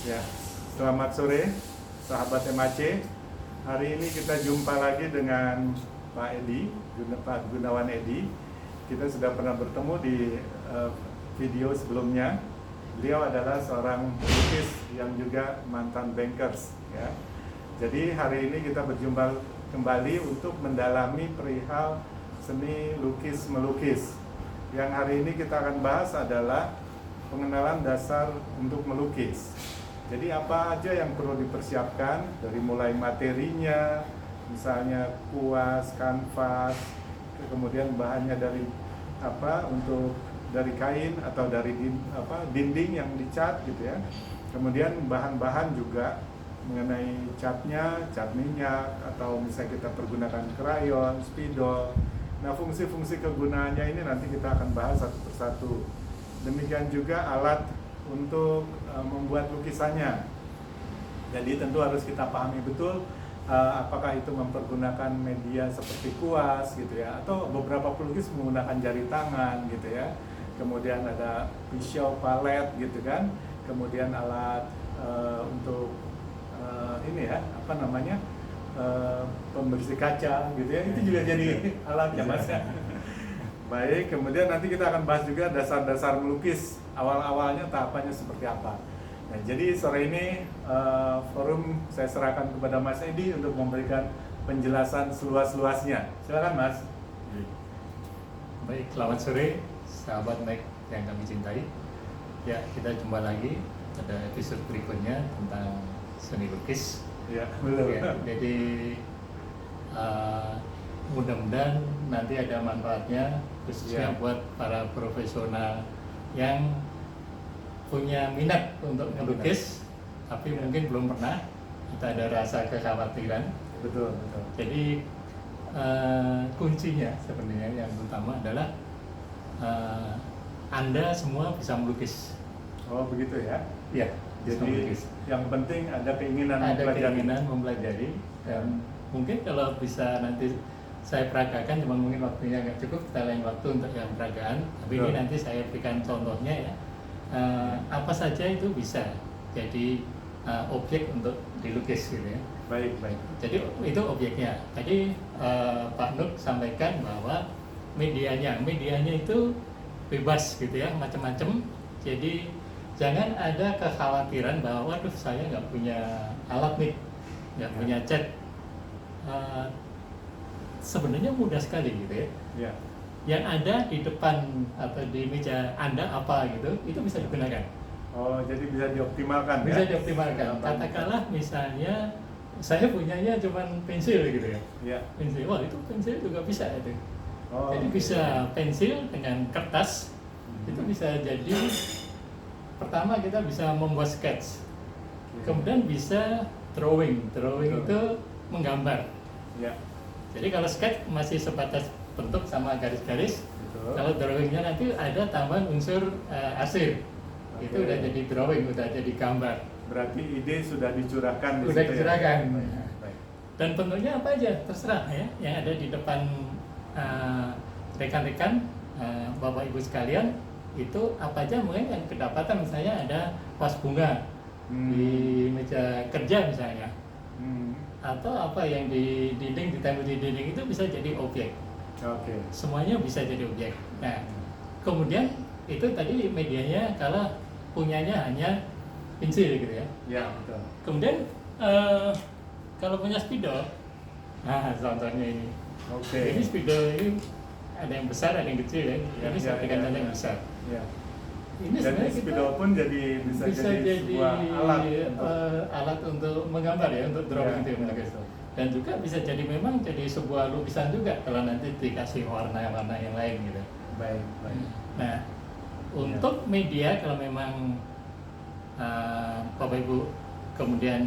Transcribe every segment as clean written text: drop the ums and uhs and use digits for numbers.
Ya, selamat sore sahabat MAC. Hari ini kita jumpa lagi dengan Pak Edi, Pak Gunawan Edi. Kita sudah pernah bertemu di video sebelumnya. Beliau adalah seorang pelukis yang juga mantan bankers. Ya. Jadi hari ini kita berjumpa kembali untuk mendalami perihal seni lukis melukis. Yang hari ini kita akan bahas adalah pengenalan dasar untuk melukis. Jadi apa aja yang perlu dipersiapkan dari mulai materinya, misalnya kuas, kanvas, kemudian bahannya dari apa untuk dari kain atau dari dinding yang dicat gitu ya. Kemudian bahan-bahan juga mengenai catnya, cat minyak atau misalnya kita pergunakan krayon, spidol. Nah, fungsi-fungsi kegunaannya ini nanti kita akan bahas satu persatu. Demikian juga alat untuk membuat lukisannya. Jadi tentu harus kita pahami betul apakah itu mempergunakan media seperti kuas gitu ya, atau beberapa pelukis menggunakan jari tangan gitu ya. Kemudian ada pisau, palet gitu kan. Kemudian alat untuk ini ya, apa namanya? Pembersih kaca gitu ya. Itu juga jadi alatnya Mas ya. Baik, kemudian nanti kita akan bahas juga dasar-dasar melukis, awal-awalnya tahapannya seperti apa. Nah, jadi sore ini forum saya serahkan kepada Mas Edi untuk memberikan penjelasan seluas-luasnya. Silakan Mas. Baik, selamat sore sahabat Mac yang kami cintai. Ya, kita jumpa lagi pada episode berikutnya tentang seni lukis. Ya, betul. Ya, jadi mudah-mudahan nanti ada manfaatnya khususnya buat para profesional yang punya minat untuk melukis tapi mungkin belum pernah, kita ada rasa kekhawatiran. Betul, betul. Jadi kuncinya sebenarnya yang utama adalah Anda semua bisa melukis. Oh, begitu ya. Iya, bisa Jadi melukis. yang penting ada keinginan mempelajari dan mungkin kalau bisa nanti saya peragakan, cuma mungkin waktunya nggak cukup, kita lain waktu untuk yang peragaan. Tapi ini nanti saya berikan contohnya ya. Apa saja itu bisa jadi objek untuk dilukis gitu ya. Baik, baik. Jadi itu objeknya. Tadi Pak Nuk sampaikan bahwa medianya itu bebas gitu ya, macam-macam. Jadi jangan ada kekhawatiran bahwa waduh saya nggak punya alat nih, nggak punya cat. Sebenarnya mudah sekali gitu ya. Ya. Yang ada di depan atau di meja Anda apa gitu, itu bisa digunakan. Oh, jadi bisa dioptimalkan Bisa ya? dioptimalkan. Katakanlah misalnya saya punyanya cuma pensil gitu ya. Ya. Pensil, wah itu pensil juga bisa itu. Oh, Jadi bisa pensil dengan kertas, itu bisa jadi pertama kita bisa membuat sketch. Kemudian bisa drawing. Drawing itu menggambar. Ya. Jadi kalau sketch masih sebatas bentuk sama garis-garis. Betul. Kalau drawingnya nanti ada tambahan unsur arsip. Itu udah jadi drawing, udah jadi gambar. Berarti ide sudah dicurahkan di Udah situ dicurahkan. ya? Baik. Dan bentuknya apa aja terserah ya, yang ada di depan rekan-rekan Bapak Ibu sekalian, itu apa aja mungkin yang kedapatan, misalnya ada vas bunga di meja kerja misalnya. Atau apa yang di dinding, ditempel di dinding, itu bisa jadi objek. Oke. Semuanya bisa jadi objek. Nah, kemudian itu tadi medianya kalau punyanya hanya pensil gitu ya. Ya, betul. Kemudian kalau punya spidol, nah contohnya ini. Oke. Ini spidol ini ada yang besar, ada yang kecil ya. Ini saya berikan contoh yang besar. Ya. Ini Jadi sebenarnya spidol pun bisa jadi sebuah alat untuk menggambar ya, untuk drawing itu melukis. Dan juga bisa jadi memang jadi sebuah lukisan juga kalau nanti dikasih warna-warna yang lain gitu. Baik, baik. Nah, untuk media kalau memang Bapak Ibu kemudian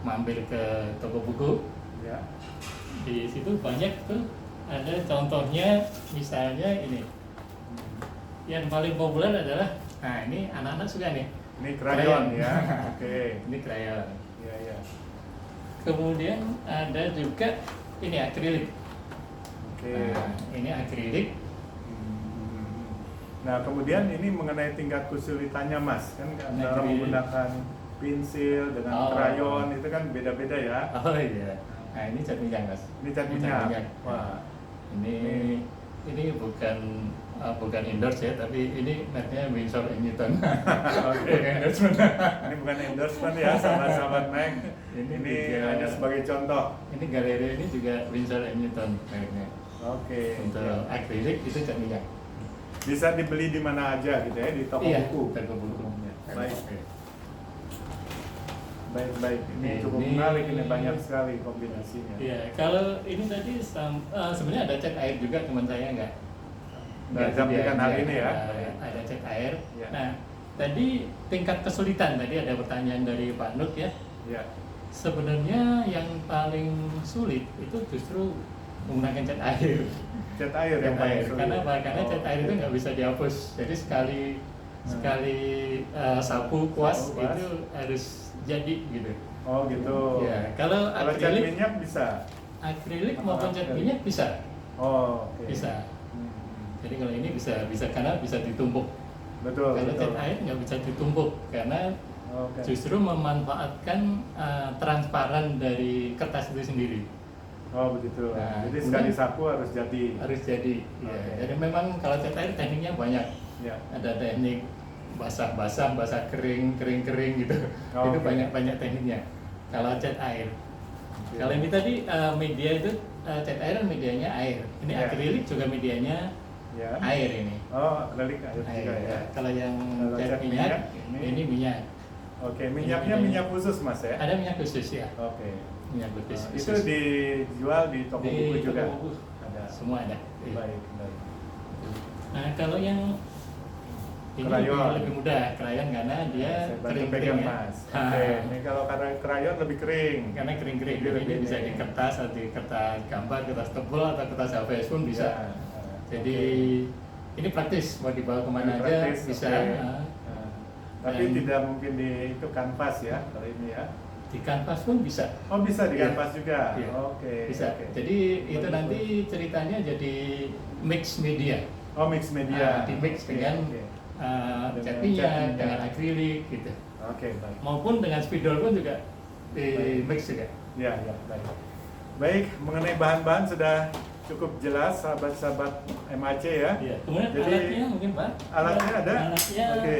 mampir ke toko buku, Ya. di situ banyak tuh ada contohnya, misalnya ini. Yang paling populer adalah, nah ini anak-anak suka nih. Ini krayon ya. Oke. Ini krayon. Ya, ya. Kemudian ada juga ini akrilik. Oke. Nah, ini akrilik. Nah, kemudian ini mengenai tingkat kesulitannya Mas, kan antara menggunakan pensil dengan krayon itu kan beda-beda ya. Oh iya. Nah ini cat minyak Mas. Ini cat minyak. Wah. Ini bukan endorse ya, tapi ini merknya Winsor & Newton. Oke. Bukan endorsement. Ini bukan endorsement ya, sahabat-sahabat Mac. Ini hanya sebagai contoh. Ini galeri ini juga Winsor & Newton merknya. Oke. Untuk akrilik itu cat minyak. Bisa dibeli di mana aja gitu ya, di toko buku. Toko buku. Baik. Baik. Ini cukup menarik, ini banyak sekali kombinasinya. Iya, kalau ini tadi sebenarnya ada cat air juga, teman saya nggak disampaikan hari ini ya. Ada cat air. Ya. Nah, tadi tingkat kesulitan tadi ada pertanyaan dari Pak Nuk ya. Ya. Sebenarnya yang paling sulit itu justru menggunakan cat air. Cat air yang paling sulit. Karena apa? Karena cat air itu nggak bisa dihapus. Jadi sekali sapu kuas itu harus jadi gitu. Oh gitu. Ya, kalau cat akrilik minyak bisa. Akrilik maupun cat minyak bisa. Oh, oke. Bisa. Jadi kalau ini bisa karena bisa ditumpuk. Betul. Kalau cat air nggak bisa ditumpuk karena justru memanfaatkan transparan dari kertas itu sendiri. Oh begitu. Nah, jadi sekali sapu harus jadi. Harus jadi. Ya. Jadi memang kalau cat air tekniknya banyak. Ya. Ada teknik basah kering gitu. Itu banyak tekniknya. Kalau cat air. Kalau ini tadi media itu cat air medianya air. Ini akrilik juga medianya air ini. Oh, akrilik air juga ya. Kalau yang cat minyak ini minyak. Oke, minyaknya minyak khusus Mas ya? Ada minyak khusus ya. Oke. Minyak khusus. Itu dijual di toko buku juga. Buku. Ada. Semua ada. Baik. Nah, kalau yang ini lebih mudah krayon karena dia kering-kering ya. Mas. Oke, ini kalau krayon lebih kering. Karena kering-kering. Ini bisa di kertas atau di kertas gambar, kertas tebal atau kertas HVS pun bisa. Jadi ini praktis, mau dibawa kemana aja bisa. Tapi tidak mungkin di itu kanvas ya kalau ini ya. Di kanvas pun bisa. Oh bisa di kanvas juga. Iya. Oke. Bisa. Jadi itu nanti ceritanya jadi mix media. Oh mix media. Di mix dengan cat minyak, dengan akrilik gitu. Oke, baik. Maupun dengan spidol pun juga di mix juga. Ya, baik. Baik, mengenai bahan-bahan sudah cukup jelas sahabat-sahabat MAC ya. Iya. Kemudian jadi, alatnya mungkin Pak? Alatnya ada? Alatnya, Oke,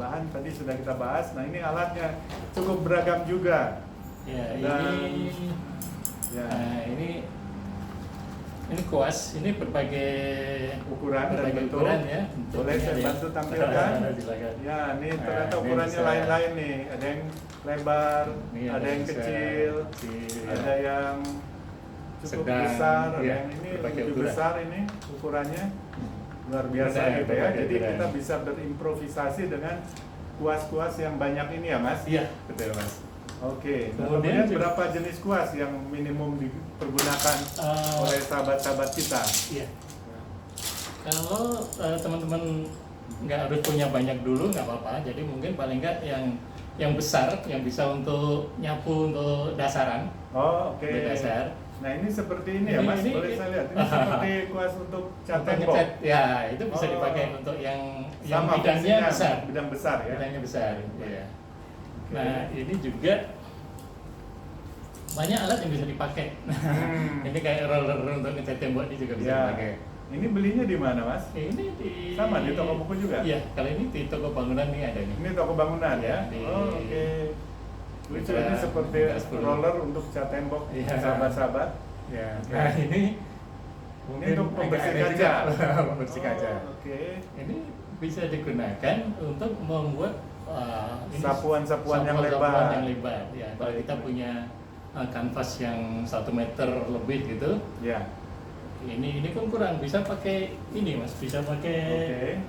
bahan tadi sudah kita bahas. Nah ini alatnya cukup beragam juga. Ya, Dan, ini kuas, ini berbagai ukuran dan bentuk. Ukuran ya. Boleh saya bantu tampilkan? Ya, ini ternyata ukurannya lain-lain nih. Ada yang lebar, ada yang kecil, ada yang cukup besar, ada yang ini lebih besar ini ukurannya. Luar biasa gitu ya. Jadi kita bisa berimprovisasi dengan kuas-kuas yang banyak ini ya Mas? Iya, betul Mas. Oke, kemudian berapa jenis kuas yang minimum dipergunakan oleh sahabat-sahabat kita? Iya. Kalau teman-teman nggak harus punya banyak dulu nggak apa-apa. Jadi mungkin paling nggak yang besar yang bisa untuk nyapu untuk dasaran. Oh oke. Untuk dasar. Nah ini seperti ini ya Mas, boleh saya lihat. Ini seperti kuas untuk cat tembok. Ya itu bisa dipakai untuk yang bidangnya besar. Bidang besar ya. Bidangnya besar. Iya. Nah ini juga banyak alat yang bisa dipakai. Ini kayak roller untuk ngecat tembok ini juga bisa dipakai. Ini belinya di mana Mas? Ini sama di toko buku juga? Iya, kalau ini di toko bangunan nih ada nih. Ini toko bangunan ya? Oh oke. Lucu ini seperti roller untuk cat tembok sahabat-sahabat. Ya. Nah ini untuk pembersih kaca. Pembersih kaca. Oke. Ini bisa digunakan untuk membuat sapuan-sapuan yang lebar. Ya, kalau kita punya kanvas yang 1 meter lebih gitu. Ya. Ini kan kurang, bisa pakai ini Mas, bisa pakai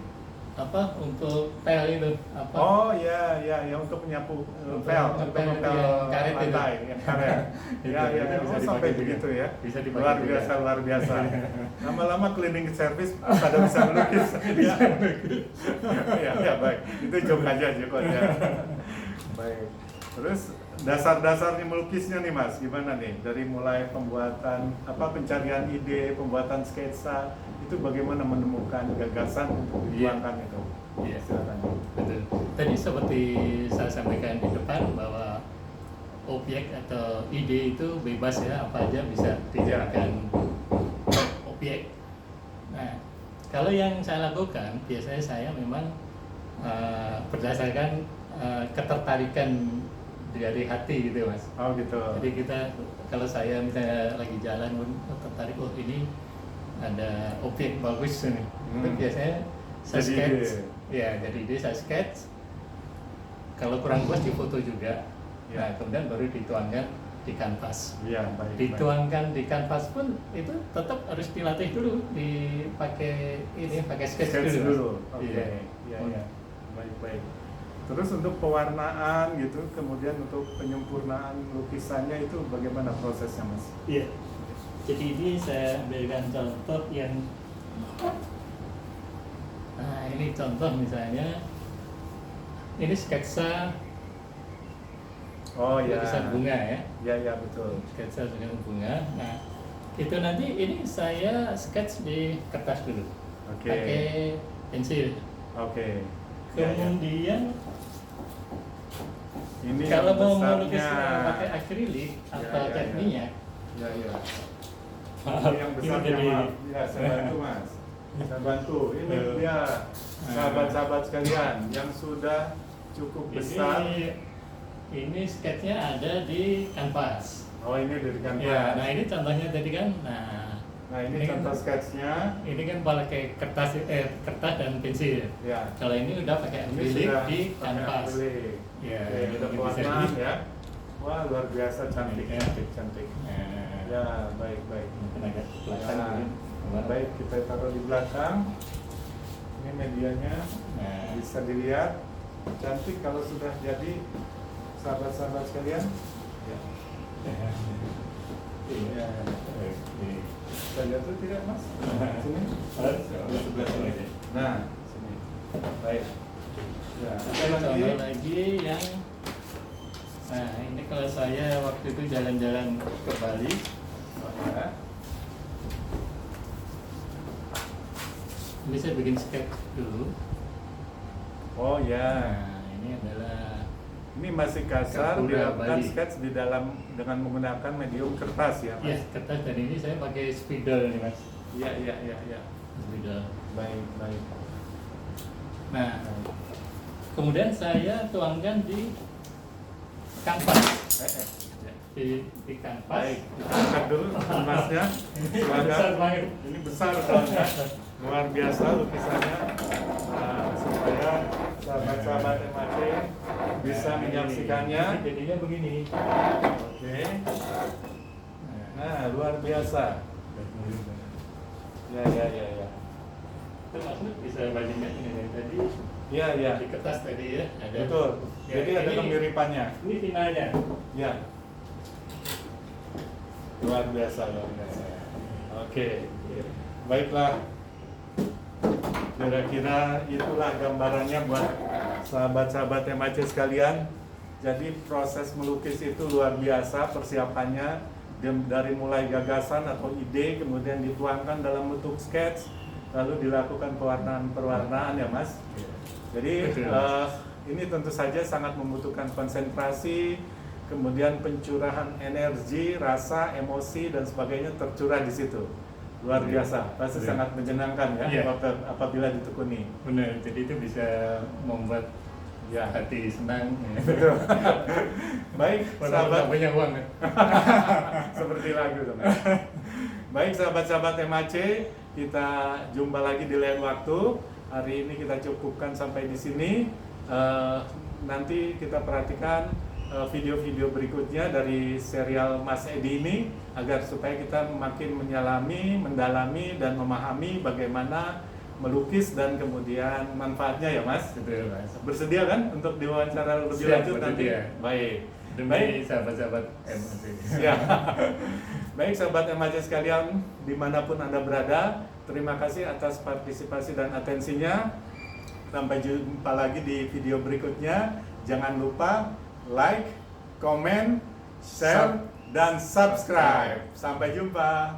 apa untuk pel itu apa? Oh ya untuk menyapu pel, untuk mengepel karet lantai, yang karet. Ya, sampai begitu ya. Bisa dipakai luar biasa. Lama-lama cleaning service pada bisa melukis. Ya baik. Itu joke aja. Baik. Terus dasar-dasarnya melukisnya nih Mas, gimana nih? Dari mulai pembuatan pencarian ide, pembuatan sketsa, itu bagaimana menemukan gagasan untuk dituangkan itu? Iya, Silakan. betul. Tadi seperti saya sampaikan di depan bahwa objek atau ide itu bebas ya, apa aja bisa dijadikan objek. Nah, kalau yang saya lakukan biasanya saya memang berdasarkan ketertarikan dari hati gitu Mas. Oh gitu. Jadi kita kalau saya misalnya lagi jalan tertarik, oh ini ada objek bagus nih, itu biasanya saya Jadi sketch. Ya, jadi ide saya sketch. Kalau kurang puas difoto juga. Ya. Nah, kemudian baru dituangkan di kanvas. Iya, baik. Dituangkan di kanvas pun itu tetap harus dilatih dulu, dipakai ini, pakai sketch dulu. Oke. Iya. Iya. Baik. Terus untuk pewarnaan gitu, kemudian untuk penyempurnaan lukisannya itu bagaimana prosesnya Mas? Iya. Jadi ini saya ambilkan contoh yang, nah ini contoh misalnya, ini sketsa lukisan bunga ya. Iya betul. Sketsa dengan bunga. Nah, itu nanti ini saya sketch di kertas dulu. Oke. Pakai pensil. Oke. Kemudian Ini kalau yang mau besarnya. melukis pakai akrilik atau cat minyak, Iya. maaf, Ini yang ini besarnya jadi maaf. Ya, saya bantu Mas. Saya bantu. Ini dia sahabat-sahabat sekalian yang sudah cukup besar. ini sketsnya ada di kanvas. Oh ini dari kanvas. Ya, nah ini contohnya tadi kan. Nah ini contoh sketsnya. Ini kan pakai kertas dan pensil. Ya. Kalau ini udah pakai Ini akrilik sudah di pakai kanvas. akrilik. Ya, Oke, ini udah bisa pewarnaan di- ya. Wah luar biasa cantik. Ya. Nah, Ya baik. mungkin agak belakang Ya. mungkin. Baik kita taruh di belakang. Ini medianya Nah, bisa dilihat cantik kalau sudah jadi sahabat-sahabat sekalian. Ya. iya. Oke. Bisa lihat tuh tidak Mas? Sini. Harus di sebelah sini. Nah sini. Baik. Ya. Ada contoh lagi yang, nah ini kalau saya waktu itu jalan-jalan ke Bali, Ya. ini saya bikin sketch dulu. Oh ya. Nah ini adalah Ini masih kasar Kapura dilakukan Bali. sketch di dalam dengan menggunakan medium kertas ya ya Mas? kertas, dan ini saya pakai spidol nih Mas, Iya. spidol. Baik. Nah kemudian saya tuangkan di kanvas, Ya. di kanvas. Baik, kita angkat dulu emasnya. Besar banget. Ini besar soalnya. Luar biasa lukisannya. Nah, supaya sahabat-sahabat MAC bisa menyaksikannya. Ini jadinya begini. Oke. Nah, luar biasa. Ya. Itu maksud bisa bandingkan ini dari tadi Ya. di kertas tadi ya. Ada. Betul. Ya, Jadi ada ini- kemiripannya. Ini finalnya. Ya. Luar biasa. Oke. Baiklah. Kira-kira itulah gambarannya buat sahabat-sahabat MAC sekalian. Jadi proses melukis itu luar biasa persiapannya, dari mulai gagasan atau ide kemudian dituangkan dalam bentuk sketch, lalu dilakukan pewarnaan ya Mas. Jadi Betul. ini tentu saja sangat membutuhkan konsentrasi, kemudian pencurahan energi, rasa, emosi dan sebagainya tercurah di situ. Luar biasa, pasti Iya. sangat menyenangkan ya Iya. apabila ditekuni. Benar, jadi itu bisa membuat Ya, hati senang. betul. Baik, Walaupun sahabat, tak punya uang kan. seperti lagu teman. Baik sahabat-sahabat MAC, kita jumpa lagi di lain waktu. Hari ini kita cukupkan sampai di sini. Nanti kita perhatikan video-video berikutnya dari serial Mas Edi ini agar supaya kita makin mendalami dan memahami bagaimana melukis dan kemudian manfaatnya ya Mas. Betul Mas. Bersedia kan untuk diwawancara lebih Siap, lanjut nanti? bersedia. Baik. Demi sahabat-sahabat MAC. Ya. Baik sahabat MAC sekalian, dimanapun Anda berada, terima kasih atas partisipasi dan atensinya. Sampai jumpa lagi di video berikutnya. Jangan lupa like, comment, share, dan subscribe. Sampai jumpa.